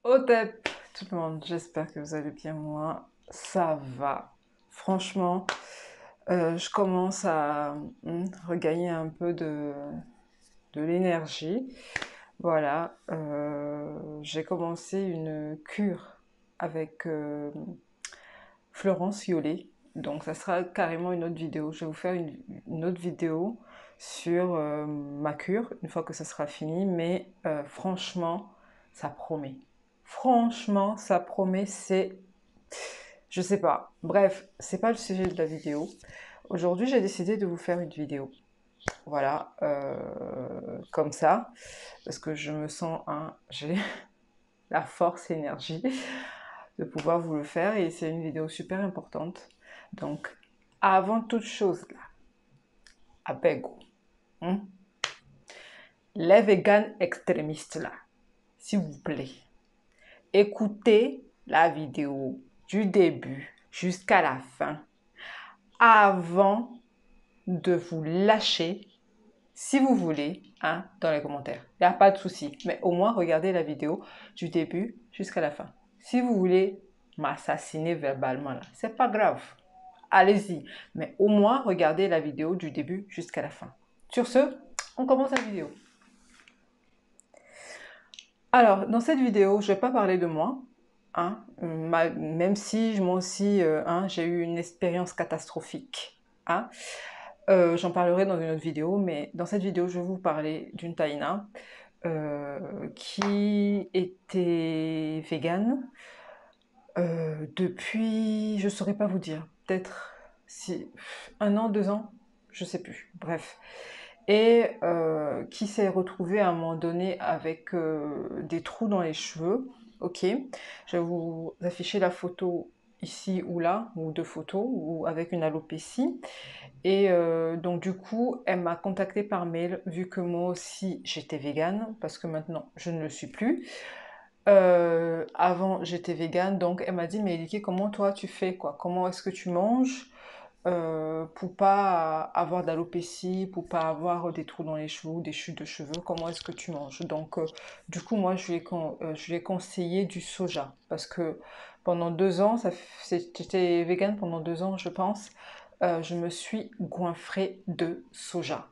Au top tout le monde, j'espère que vous allez bien, moi ça va. Franchement, je commence à regagner un peu de l'énergie. Voilà, j'ai commencé une cure avec Florence Yollet. Donc ça sera carrément une autre vidéo. Je vais vous faire une autre vidéo sur ma cure une fois que ça sera fini. Mais franchement, ça promet. Franchement, ça promet. C'est, je sais pas. Bref, c'est pas le sujet de la vidéo. Aujourd'hui, j'ai décidé de vous faire une vidéo. Voilà, comme ça, parce que je me sens, j'ai la force et l'énergie de pouvoir vous le faire et c'est une vidéo super importante. Donc, avant toute chose, là, apego, hein, les véganes extrémistes là, s'il vous plaît, écoutez la vidéo du début jusqu'à la fin avant de vous lâcher si vous voulez, dans les commentaires. Il n'y a pas de souci, mais au moins regardez la vidéo du début jusqu'à la fin. Si vous voulez m'assassiner verbalement là, c'est pas grave. Allez-y, mais au moins regardez la vidéo du début jusqu'à la fin. Sur ce, on commence la vidéo. Alors, dans cette vidéo, je ne vais pas parler de moi, même si moi aussi, j'ai eu une expérience catastrophique. J'en parlerai dans une autre vidéo, mais dans cette vidéo, je vais vous parler d'une taïna qui était végane depuis, je ne saurais pas vous dire, peut-être si, 1 an, 2 ans, je ne sais plus, bref. Et qui s'est retrouvée à un moment donné avec des trous dans les cheveux. Ok, je vais vous afficher la photo ici ou là, ou deux photos, ou avec une alopécie. Et donc du coup, elle m'a contactée par mail, vu que moi aussi j'étais végane, parce que maintenant je ne le suis plus. Avant j'étais végane, donc elle m'a dit, mais Elike, comment toi tu fais quoi? Comment est-ce que tu manges pour pas avoir d'alopécie, pour pas avoir des trous dans les cheveux, des chutes de cheveux? Comment est-ce que tu manges? Donc du coup, moi je lui ai conseillé du soja, parce que pendant 2 ans, j'étais végane pendant 2 ans, je pense. Je me suis goinfrée de soja.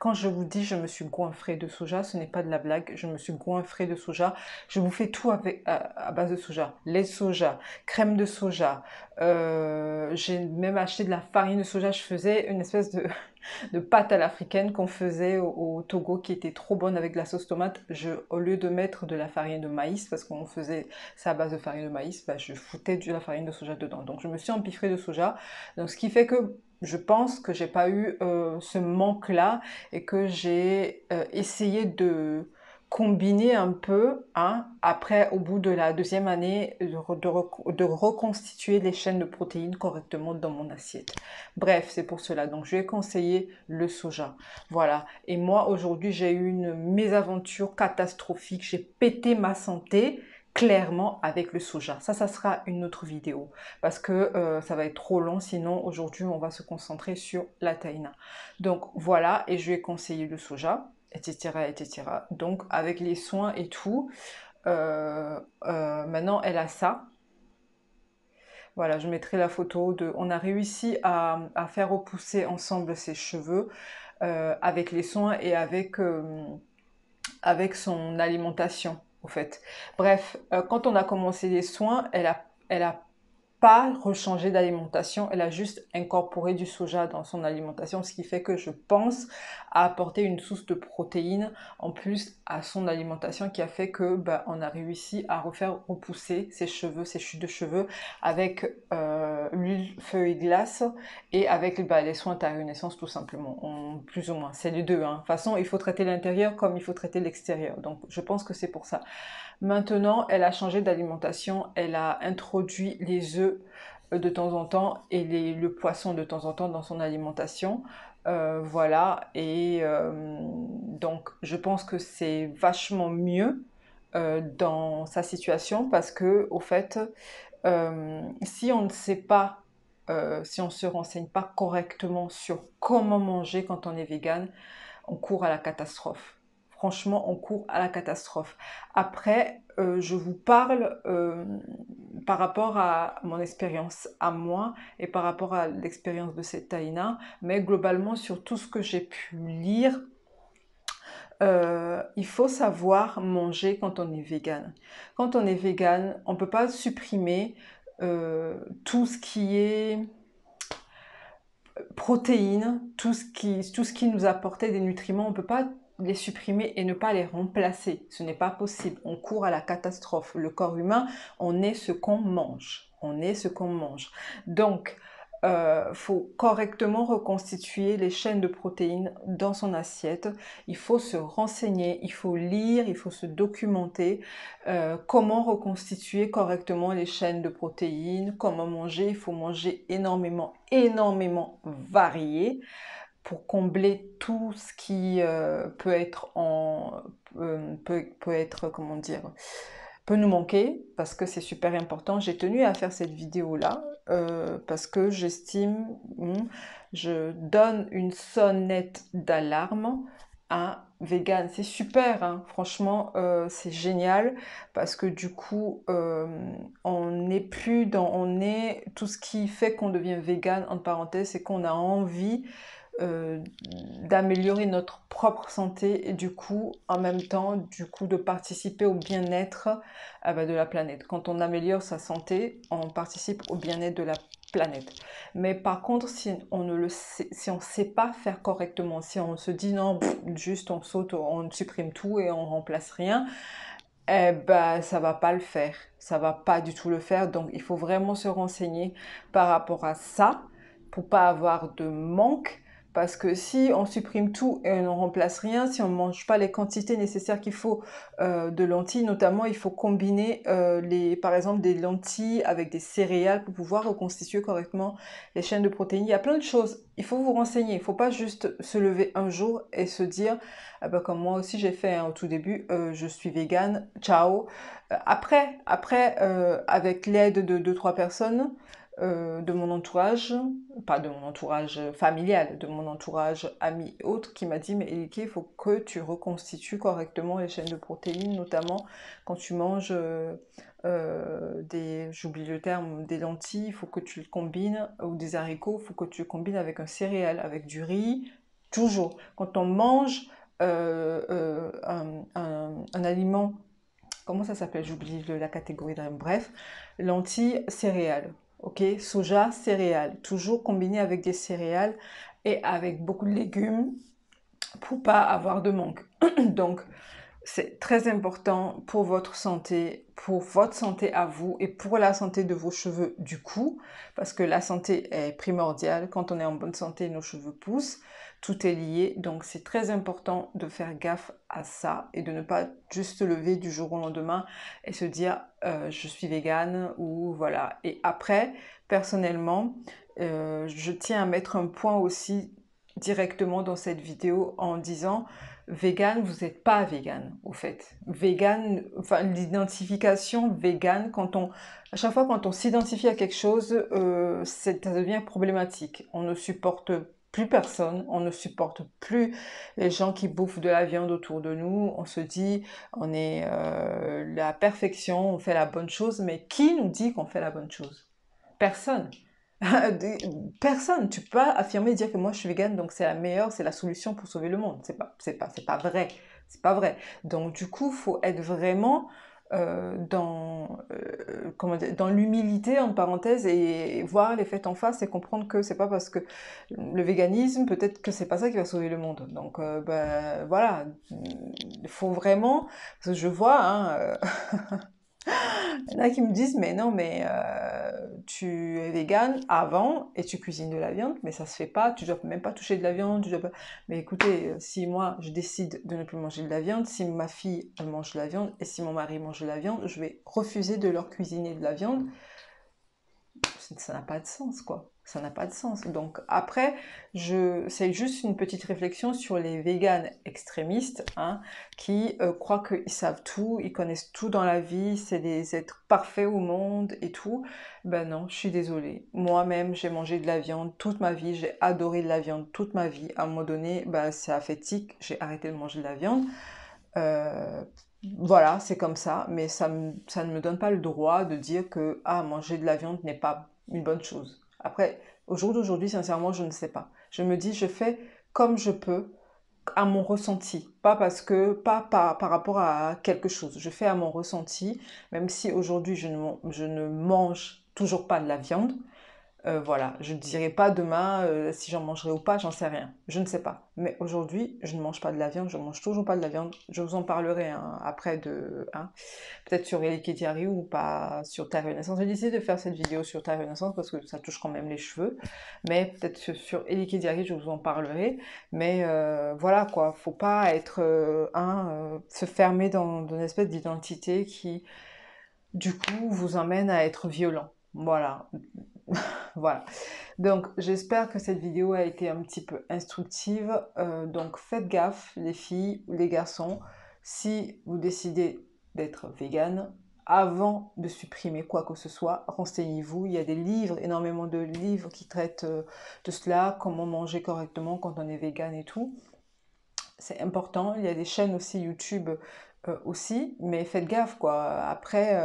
Quand je vous dis je me suis goinfrée de soja, ce n'est pas de la blague, je me suis goinfrée de soja. Je vous fais tout à base de soja. Lait de soja, crème de soja. J'ai même acheté de la farine de soja. Je faisais une espèce de pâte à l'africaine qu'on faisait au Togo, qui était trop bonne avec de la sauce tomate. Au lieu de mettre de la farine de maïs, parce qu'on faisait ça à base de farine de maïs, je foutais de la farine de soja dedans. Donc je me suis empiffrée de soja. Donc ce qui fait que je pense que j'ai pas eu ce manque-là et que j'ai essayé de combiner un peu, après, au bout de la deuxième année, de reconstituer les chaînes de protéines correctement dans mon assiette. Bref, c'est pour cela. Donc, je vais conseiller le soja. Voilà. Et moi, aujourd'hui, j'ai eu une mésaventure catastrophique. J'ai pété ma santé clairement avec le soja. Ça sera une autre vidéo parce que ça va être trop long. Sinon, aujourd'hui, on va se concentrer sur la taïna. Donc, voilà. Et je vais conseiller le soja, etc., etc. Donc, avec les soins et tout, maintenant, elle a ça. Voilà, je mettrai la photo de... On a réussi à faire repousser ensemble ses cheveux avec les soins et avec son alimentation, au fait. Bref, quand on a commencé les soins, elle a pas rechangé d'alimentation, elle a juste incorporé du soja dans son alimentation, ce qui fait que je pense à apporter une source de protéines en plus à son alimentation, qui a fait que on a réussi à refaire repousser ses cheveux, ses chutes de cheveux avec l'huile feuille glace et avec les soins naissance tout simplement, plus ou moins, c'est les deux. De toute façon, il faut traiter l'intérieur comme il faut traiter l'extérieur, donc je pense que c'est pour ça. Maintenant, elle a changé d'alimentation, elle a introduit les œufs de temps en temps et le poisson de temps en temps dans son alimentation. Voilà, et donc je pense que c'est vachement mieux dans sa situation parce que, au fait, si on ne sait pas, si on ne se renseigne pas correctement sur comment manger quand on est vegan, on court à la catastrophe. franchement, on court à la catastrophe. Après, je vous parle par rapport à mon expérience à moi et par rapport à l'expérience de cette Taïna, mais globalement, sur tout ce que j'ai pu lire, il faut savoir manger quand on est vegan. Quand on est vegan, on ne peut pas supprimer tout ce qui est protéines, tout ce qui nous apportait des nutriments, on ne peut pas les supprimer et ne pas les remplacer. Ce n'est pas possible. On court à la catastrophe. Le corps humain, on est ce qu'on mange. On est ce qu'on mange. Donc, faut correctement reconstituer les chaînes de protéines dans son assiette. Il faut se renseigner, il faut lire, il faut se documenter. Comment reconstituer correctement les chaînes de protéines, comment manger. Il faut manger énormément, énormément varié pour combler tout ce qui peut être peut être, comment dire, peut nous manquer, parce que c'est super important. J'ai tenu à faire cette vidéo-là, parce que j'estime, je donne une sonnette d'alarme à vegan. C'est super, hein, franchement, c'est génial, parce que du coup, on n'est plus dans, on est, tout ce qui fait qu'on devient vegan, entre parenthèses, c'est qu'on a envie d'améliorer notre propre santé et du coup, en même temps, du coup, de participer au bien-être de la planète. Quand on améliore sa santé, on participe au bien-être de la planète. Mais par contre, si on ne le sait, si on sait pas faire correctement, si on se dit non, juste on saute, on supprime tout et on remplace rien, eh ben, ça va pas le faire. Ça va pas du tout le faire. Donc, il faut vraiment se renseigner par rapport à ça pour pas avoir de manque. Parce que si on supprime tout et on ne remplace rien, si on ne mange pas les quantités nécessaires qu'il faut de lentilles, notamment, il faut combiner par exemple des lentilles avec des céréales pour pouvoir reconstituer correctement les chaînes de protéines. Il y a plein de choses. Il faut vous renseigner. Il ne faut pas juste se lever un jour et se dire ah ben, comme moi aussi j'ai fait au tout début, je suis végane, ciao. Avec l'aide de deux, trois personnes de mon entourage, pas de mon entourage familial, de mon entourage ami et autres, qui m'a dit, mais Elike, il faut que tu reconstitues correctement les chaînes de protéines, notamment quand tu manges j'oublie le terme, des lentilles, il faut que tu le combines, ou des haricots, il faut que tu le combines avec un céréal, avec du riz, toujours. Quand on mange un aliment, comment ça s'appelle? J'oublie la catégorie. Bref, lentilles, céréales. Ok, soja, céréales. Toujours combiné avec des céréales et avec beaucoup de légumes pour pas avoir de manque. Donc, c'est très important pour votre santé à vous et pour la santé de vos cheveux du coup, parce que la santé est primordiale. Quand on est en bonne santé, nos cheveux poussent, tout est lié. Donc c'est très important de faire gaffe à ça et de ne pas juste se lever du jour au lendemain et se dire je suis végane ou voilà. Et après, personnellement, je tiens à mettre un point aussi directement dans cette vidéo en disant vegan, vous n'êtes pas vegan, au fait. Vegan, enfin, l'identification vegan, à chaque fois quand on s'identifie à quelque chose, ça devient problématique. On ne supporte plus personne, on ne supporte plus les gens qui bouffent de la viande autour de nous. On se dit, on est la perfection, on fait la bonne chose, mais qui nous dit qu'on fait la bonne chose? Personne. Personne, tu peux pas affirmer dire que moi je suis végane donc c'est la meilleure, c'est la solution pour sauver le monde. C'est pas vrai. C'est pas vrai. Donc du coup, faut être vraiment dans l'humilité entre parenthèses et voir les faits en face et comprendre que c'est pas parce que le véganisme, peut-être que c'est pas ça qui va sauver le monde. Donc ben, voilà, il faut vraiment, parce que je vois, hein, il y en a qui me disent, mais non, mais tu es végane avant et tu cuisines de la viande, mais ça se fait pas, tu dois même pas toucher de la viande, tu dois pas... Mais écoutez, si moi je décide de ne plus manger de la viande, si ma fille elle mange de la viande et si mon mari mange de la viande, je vais refuser de leur cuisiner de la viande. Ça n'a pas de sens, quoi. Ça n'a pas de sens. Donc après, c'est juste une petite réflexion sur les véganes extrémistes, hein, qui croient qu'ils savent tout, ils connaissent tout dans la vie, c'est des êtres parfaits au monde et tout. Ben non, je suis désolée. Moi-même, j'ai mangé de la viande toute ma vie, j'ai adoré de la viande toute ma vie. À un moment donné, ben, c'est affectique, j'ai arrêté de manger de la viande. Euh, voilà, c'est comme ça, mais ça ne me donne pas le droit de dire que ah, manger de la viande n'est pas une bonne chose. Après, au jour d'aujourd'hui, sincèrement, je ne sais pas. Je me dis, je fais comme je peux, à mon ressenti, pas parce que, pas par rapport à quelque chose. Je fais à mon ressenti, même si aujourd'hui je ne mange toujours pas de la viande. Voilà, je ne dirai pas demain si j'en mangerai ou pas, j'en sais rien. Je ne sais pas. Mais aujourd'hui, je ne mange pas de la viande, je mange toujours pas de la viande. Je vous en parlerai hein, après hein, peut-être sur Elike Diary ou pas sur Terre Renaissance. J'ai décidé de faire cette vidéo sur Terre Renaissance parce que ça touche quand même les cheveux. Mais peut-être sur Elike Diary, je vous en parlerai. Mais voilà quoi, faut pas être se fermer dans une espèce d'identité qui du coup vous emmène à être violent. Voilà, voilà. Donc, j'espère que cette vidéo a été un petit peu instructive. Donc, faites gaffe, les filles, les garçons, si vous décidez d'être vegan, avant de supprimer quoi que ce soit, renseignez-vous. Il y a des livres, énormément de livres qui traitent de cela, comment manger correctement quand on est vegan et tout. C'est important. Il y a des chaînes aussi YouTube aussi, mais faites gaffe quoi. Après,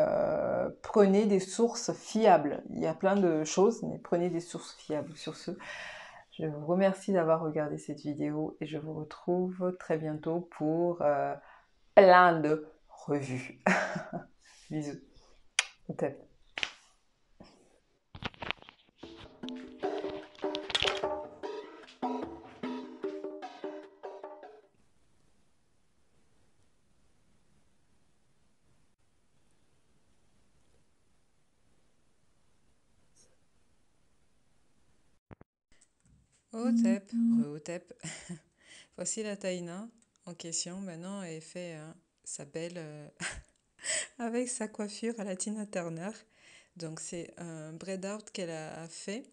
prenez des sources fiables. Il y a plein de choses, mais prenez des sources fiables sur ce. Je vous remercie d'avoir regardé cette vidéo et je vous retrouve très bientôt pour plein de revues. Bisous. Au top. Otep, re-Otep. Voici la Taïna en question. Maintenant, elle fait sa belle avec sa coiffure à la Tina Turner. Donc, c'est un braid out qu'elle a fait.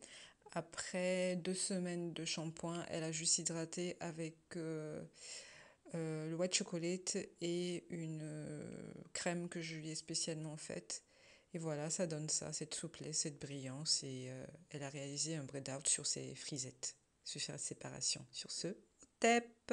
Après 2 semaines de shampoing, elle a juste hydraté avec le white chocolate et une crème que je lui ai spécialement faite. Et voilà, ça donne ça, cette souplesse, cette brillance. Et elle a réalisé un braid out sur ses frisettes, sur sa séparation. Sur ce, tep!